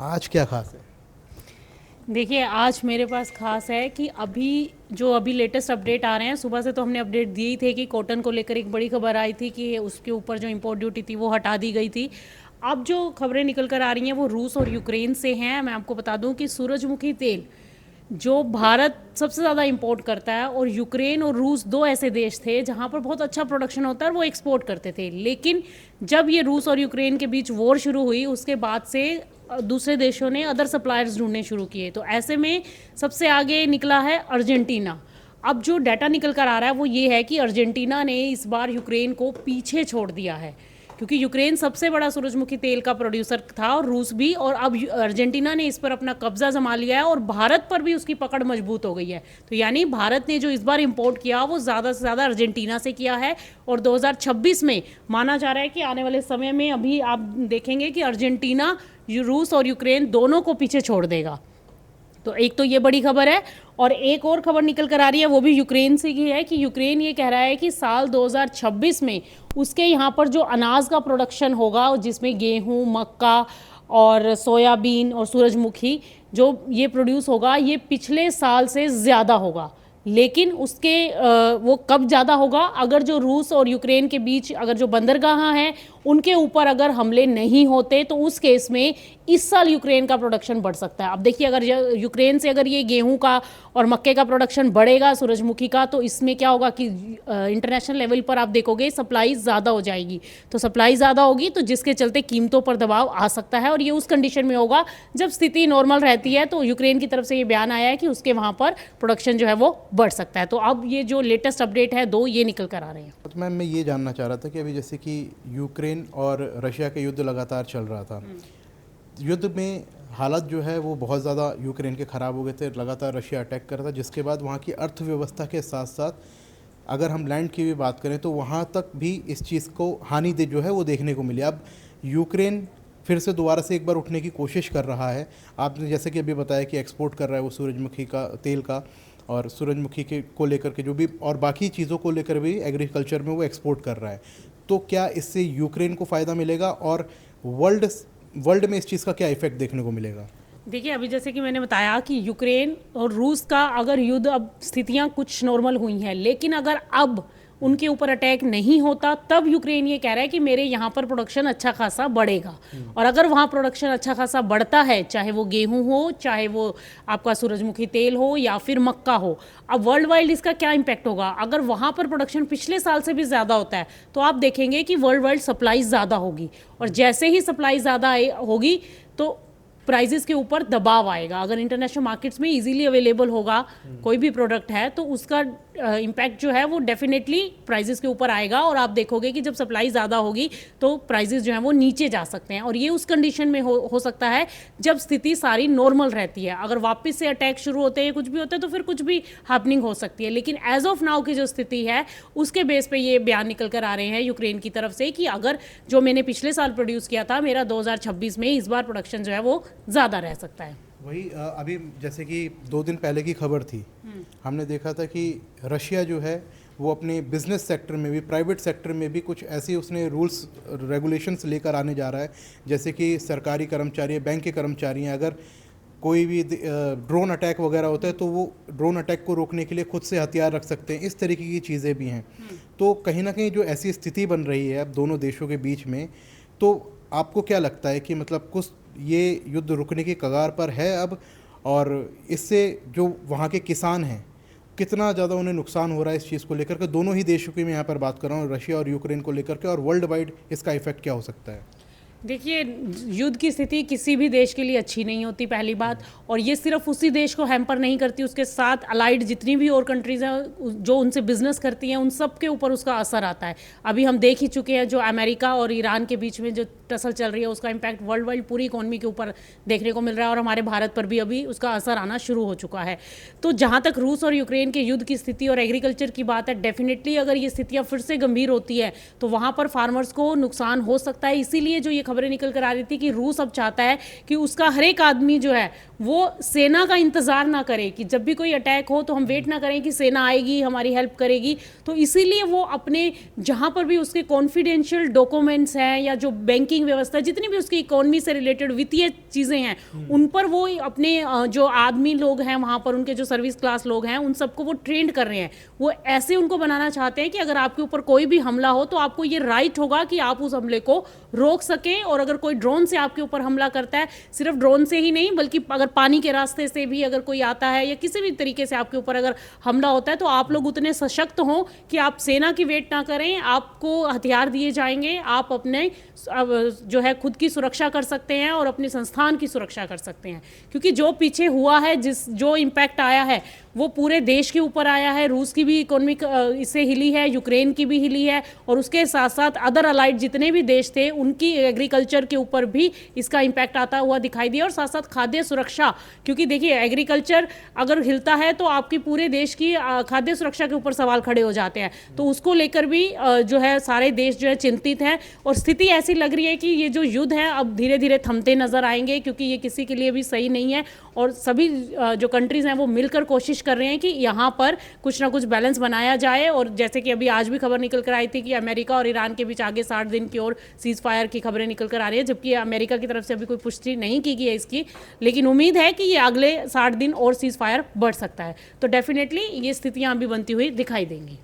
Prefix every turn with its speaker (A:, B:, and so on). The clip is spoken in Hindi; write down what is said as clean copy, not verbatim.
A: आज क्या खास है?
B: देखिए, आज मेरे पास खास है कि अभी लेटेस्ट अपडेट आ रहे हैं। सुबह से तो हमने अपडेट दिए ही थे कि कॉटन को लेकर एक बड़ी खबर आई थी कि उसके ऊपर जो इम्पोर्ट ड्यूटी थी वो हटा दी गई थी। अब जो खबरें निकल कर आ रही हैं वो रूस और यूक्रेन से हैं। मैं आपको बता दूं कि सूरजमुखी तेल जो भारत सबसे ज़्यादा इंपोर्ट करता है, और यूक्रेन और रूस दो ऐसे देश थे जहाँ पर बहुत अच्छा प्रोडक्शन होता है और वो एक्सपोर्ट करते थे। लेकिन जब ये रूस और यूक्रेन के बीच वॉर शुरू हुई उसके बाद से दूसरे देशों ने अदर सप्लायर्स ढूंढने शुरू किए। तो ऐसे में सबसे आगे निकला है अर्जेंटीना। अब जो डाटा निकल कर आ रहा है वो ये है कि अर्जेंटीना ने इस बार यूक्रेन को पीछे छोड़ दिया है, क्योंकि यूक्रेन सबसे बड़ा सूरजमुखी तेल का प्रोड्यूसर था और रूस भी, और अब अर्जेंटीना ने इस पर अपना कब्जा जमा लिया है और भारत पर भी उसकी पकड़ मजबूत हो गई है। तो यानी भारत ने जो इस बार इंपोर्ट किया वो ज़्यादा से ज़्यादा अर्जेंटीना से किया है। और 2026 में माना जा रहा है कि आने वाले समय में अभी आप देखेंगे कि अर्जेंटीना रूस और यूक्रेन दोनों को पीछे छोड़ देगा। तो एक तो ये बड़ी खबर है, और एक और खबर निकल कर आ रही है वो भी यूक्रेन से की है कि यूक्रेन ये कह रहा है कि साल 2026 में उसके यहाँ पर जो अनाज का प्रोडक्शन होगा, जिसमें गेहूँ, मक्का और सोयाबीन और सूरजमुखी जो ये प्रोड्यूस होगा, ये पिछले साल से ज़्यादा होगा। लेकिन उसके वो कब ज़्यादा होगा, अगर जो रूस और यूक्रेन के बीच अगर जो बंदरगाह हैं उनके ऊपर अगर हमले नहीं होते तो उस केस में इस साल यूक्रेन का प्रोडक्शन बढ़ सकता है। अब देखिए, अगर यूक्रेन से अगर ये गेहूं का और मक्के का प्रोडक्शन बढ़ेगा, सूरजमुखी का, तो इसमें क्या होगा कि इंटरनेशनल लेवल पर आप देखोगे सप्लाई ज़्यादा हो जाएगी। तो सप्लाई ज़्यादा होगी तो जिसके चलते कीमतों पर दबाव आ सकता है, और ये उस कंडीशन में होगा जब स्थिति नॉर्मल रहती है। तो यूक्रेन की तरफ से ये बयान आया है कि उसके वहाँ पर प्रोडक्शन जो है वो बढ़ सकता है। तो अब ये जो लेटेस्ट अपडेट है दो ये निकल कर आ रहे हैं।
A: तो मैम, मैं ये जानना चाह रहा था कि अभी जैसे कि यूक्रेन और रशिया के युद्ध लगातार चल रहा था, युद्ध में हालत जो है वो बहुत ज़्यादा यूक्रेन के ख़राब हो गए थे, लगातार रशिया अटैक कर रहा था, जिसके बाद वहाँ की अर्थव्यवस्था के साथ साथ अगर हम लैंड की भी बात करें तो वहाँ तक भी इस चीज़ को हानि दे जो है वो देखने को मिली। अब यूक्रेन फिर से दोबारा से एक बार उठने की कोशिश कर रहा है। आपने जैसे कि अभी बताया कि एक्सपोर्ट कर रहा है वो सूरजमुखी का तेल का, और सूरजमुखी के को लेकर के जो भी और बाकी चीज़ों को लेकर भी एग्रीकल्चर में वो एक्सपोर्ट कर रहा है। तो क्या इससे यूक्रेन को फ़ायदा मिलेगा और वर्ल्ड में इस चीज़ का क्या इफेक्ट देखने को मिलेगा?
B: देखिए, अभी जैसे कि मैंने बताया कि यूक्रेन और रूस का अगर युद्ध, अब स्थितियां कुछ नॉर्मल हुई हैं, लेकिन अगर अब उनके ऊपर अटैक नहीं होता तब यूक्रेन ये कह रहा है कि मेरे यहाँ पर प्रोडक्शन अच्छा खासा बढ़ेगा। और अगर वहाँ प्रोडक्शन अच्छा खासा बढ़ता है, चाहे वो गेहूं हो, चाहे वो आपका सूरजमुखी तेल हो, या फिर मक्का हो, अब वर्ल्ड वाइड इसका क्या इम्पैक्ट होगा? अगर वहाँ पर प्रोडक्शन पिछले साल से भी ज़्यादा होता है तो आप देखेंगे कि वर्ल्ड वाइड सप्लाई ज़्यादा होगी, और जैसे ही सप्लाई ज़्यादा होगी तो प्राइजेस के ऊपर दबाव आएगा। अगर इंटरनेशनल मार्केट्स में इजीली अवेलेबल होगा कोई भी प्रोडक्ट है तो उसका इम्पैक्ट जो है वो डेफिनेटली प्राइजेस के ऊपर आएगा, और आप देखोगे कि जब सप्लाई ज़्यादा होगी तो प्राइजेस जो हैं वो नीचे जा सकते हैं। और ये उस कंडीशन में हो सकता है जब स्थिति सारी नॉर्मल रहती है। अगर वापस से अटैक शुरू होते हैं, कुछ भी होता है, तो फिर कुछ भी हैपनिंग हो सकती है। लेकिन एज ऑफ नाउ की जो स्थिति है उसके बेस पे ये बयान निकल कर आ रहे हैं यूक्रेन की तरफ से कि अगर जो मैंने पिछले साल प्रोड्यूस किया था, मेरा 2026 में इस बार प्रोडक्शन जो है वो ज़्यादा रह सकता है।
A: वही अभी जैसे कि 2 दिन पहले की खबर थी, हमने देखा था कि रशिया जो है वो अपने बिजनेस सेक्टर में भी, प्राइवेट सेक्टर में भी कुछ ऐसे उसने रूल्स रेगुलेशंस लेकर आने जा रहा है, जैसे कि सरकारी कर्मचारी, बैंक के कर्मचारी हैं, अगर कोई भी ड्रोन अटैक वगैरह होता है तो वो ड्रोन अटैक को रोकने के लिए खुद से हथियार रख सकते हैं। इस तरीके की चीज़ें भी हैं। तो कहीं ना कहीं जो ऐसी स्थिति बन रही है अब दोनों देशों के बीच में, तो आपको क्या लगता है कि मतलब कुछ ये युद्ध रुकने की कगार पर है अब, और इससे जो वहाँ के किसान हैं कितना ज़्यादा उन्हें नुकसान हो रहा है इस चीज़ को लेकर के? दोनों ही देशों की मैं यहाँ पर बात कर रहा हूँ, रशिया और यूक्रेन को लेकर के, और वर्ल्ड वाइड इसका इफेक्ट क्या हो सकता है?
B: देखिए, युद्ध की स्थिति किसी भी देश के लिए अच्छी नहीं होती, पहली बात। और ये सिर्फ उसी देश को हैम्पर नहीं करती, उसके साथ अलाइड जितनी भी और कंट्रीज़ हैं जो उनसे बिजनेस करती हैं उन सब के ऊपर उसका असर आता है। अभी हम देख ही चुके हैं जो अमेरिका और ईरान के बीच में जो टसल चल रही है उसका इम्पैक्ट वर्ल्ड वाइड पूरी इकोनॉमी के ऊपर देखने को मिल रहा है, और हमारे भारत पर भी अभी उसका असर आना शुरू हो चुका है। तो जहाँ तक रूस और यूक्रेन के युद्ध की स्थिति और एग्रीकल्चर की बात है, डेफिनेटली अगर ये स्थितियाँ फिर से गंभीर होती है तो वहाँ पर फार्मर्स को नुकसान हो सकता है। इसीलिए जो ये खबरें निकल कर आ रही थी कि रूस अब चाहता है कि उसका हर एक आदमी जो है वो सेना का इंतजार ना करे, कि जब भी कोई अटैक हो तो हम वेट ना करें कि सेना आएगी हमारी हेल्प करेगी। तो इसीलिए वो अपने जहां पर भी उसके कॉन्फिडेंशियल डॉक्यूमेंट्स हैं या जो बैंकिंग व्यवस्था, जितनी भी उसकी इकोनॉमी से रिलेटेड वित्तीय चीज़ें हैं, उन पर वो अपने जो आदमी लोग हैं वहाँ पर, उनके जो सर्विस क्लास लोग हैं, उन सबको वो ट्रेंड कर रहे हैं। वो ऐसे उनको बनाना चाहते हैं कि अगर आपके ऊपर कोई भी हमला हो तो आपको ये राइट होगा कि आप उस हमले को रोक सकें। और अगर कोई ड्रोन से आपके ऊपर हमला करता है, सिर्फ ड्रोन से ही नहीं बल्कि अगर पानी के रास्ते से भी अगर कोई आता है या किसी भी तरीके से आपके ऊपर अगर हमला होता है, तो आप लोग उतने सशक्त हों कि आप सेना की वेट ना करें, आपको हथियार दिए जाएंगे, आप अपने जो है खुद की सुरक्षा कर सकते हैं और अपने संस्थान की सुरक्षा कर सकते हैं। क्योंकि जो पीछे हुआ है, जो इम्पैक्ट आया है वो पूरे देश के ऊपर आया है। रूस की भी इकोनॉमिक इससे हिली है, यूक्रेन की भी हिली है, और उसके साथ साथ अदर अलाइड जितने भी देश थे उनकी एग्रीकल्चर के ऊपर भी इसका इम्पैक्ट आता हुआ दिखाई दिया। और साथ साथ खाद्य सुरक्षा, क्योंकि देखिए एग्रीकल्चर अगर हिलता है तो आपकी पूरे देश की खाद्य सुरक्षा के ऊपर सवाल खड़े हो जाते हैं। तो उसको लेकर भी जो है सारे देश जो है चिंतित हैं, और स्थिति ऐसी लग रही है कि ये जो युद्ध है अब धीरे धीरे थमते नजर आएंगे, क्योंकि ये किसी के लिए भी सही नहीं है। और सभी जो कंट्रीज हैं वो मिलकर कोशिश कर रहे हैं कि यहाँ पर कुछ ना कुछ बैलेंस बनाया जाए। और जैसे कि अभी आज भी खबर निकल कर आई थी कि अमेरिका और ईरान के बीच आगे 60 दिन की और सीज फायर की खबरें निकल कर आ रही है, जबकि अमेरिका की तरफ से अभी कोई पुष्टि नहीं की गई है इसकी, लेकिन उम्मीद है कि ये अगले 60 दिन और सीज फायर बढ़ सकता है। तो डेफिनेटली ये स्थितियां अभी बनती हुई दिखाई देंगी।